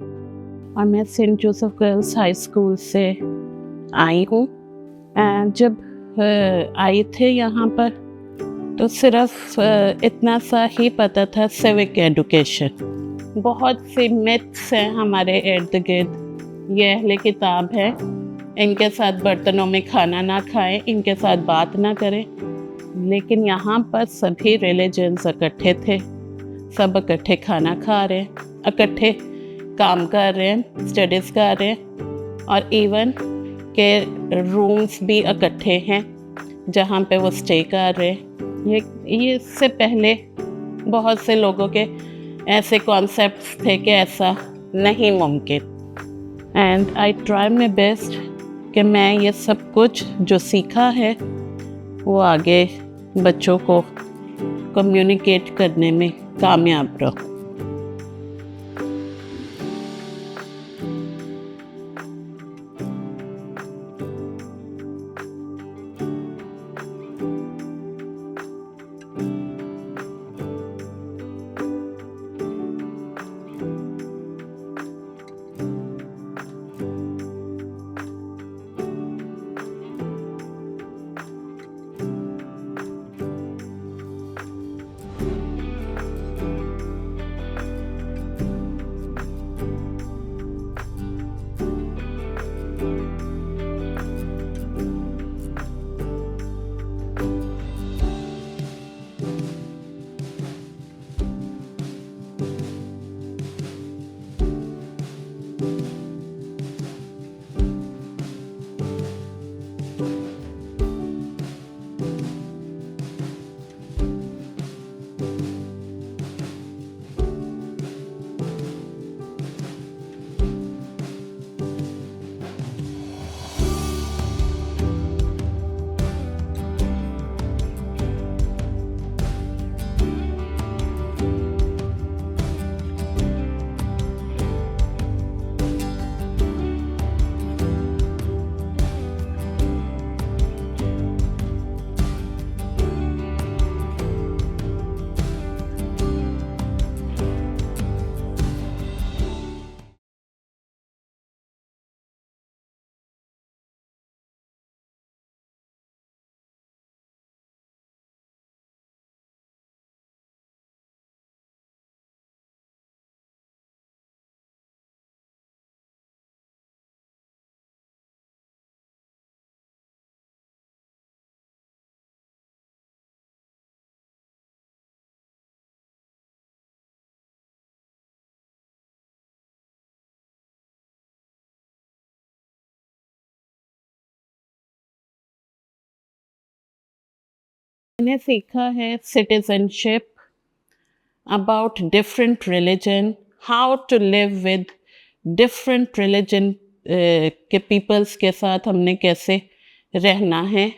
और मैं saint Joseph girls high school से आई हूँ। एंड जब आई थे यहाँ पर तो सिर्फ इतना सा ही पता था सिविक एजुकेशन। बहुत से मिथ्स हैं हमारे इर्द गिर्द। ये अहले किताब है, इनके साथ बर्तनों में खाना ना खाएं, इनके साथ बात ना करें। लेकिन यहाँ पर सभी रिलीजन्स इकट्ठे थे, सब इकट्ठे खाना खा रहे हैं, इकट्ठे काम कर रहे हैं, स्टडीज़ कर रहे हैं, और इवन के रूम्स भी इकट्ठे हैं जहाँ पे वो स्टे कर रहे हैं। ये इससे पहले बहुत से लोगों के ऐसे कॉन्सेप्ट्स थे कि ऐसा नहीं मुमकिन। And I try my best कि मैं ये सब कुछ जो सीखा है वो आगे बच्चों को कम्युनिकेट करने में कामयाब रहूं। मैंने सीखा है citizenship, about different religion, how to live with different religion के पीपल्स के साथ हमने कैसे रहना है।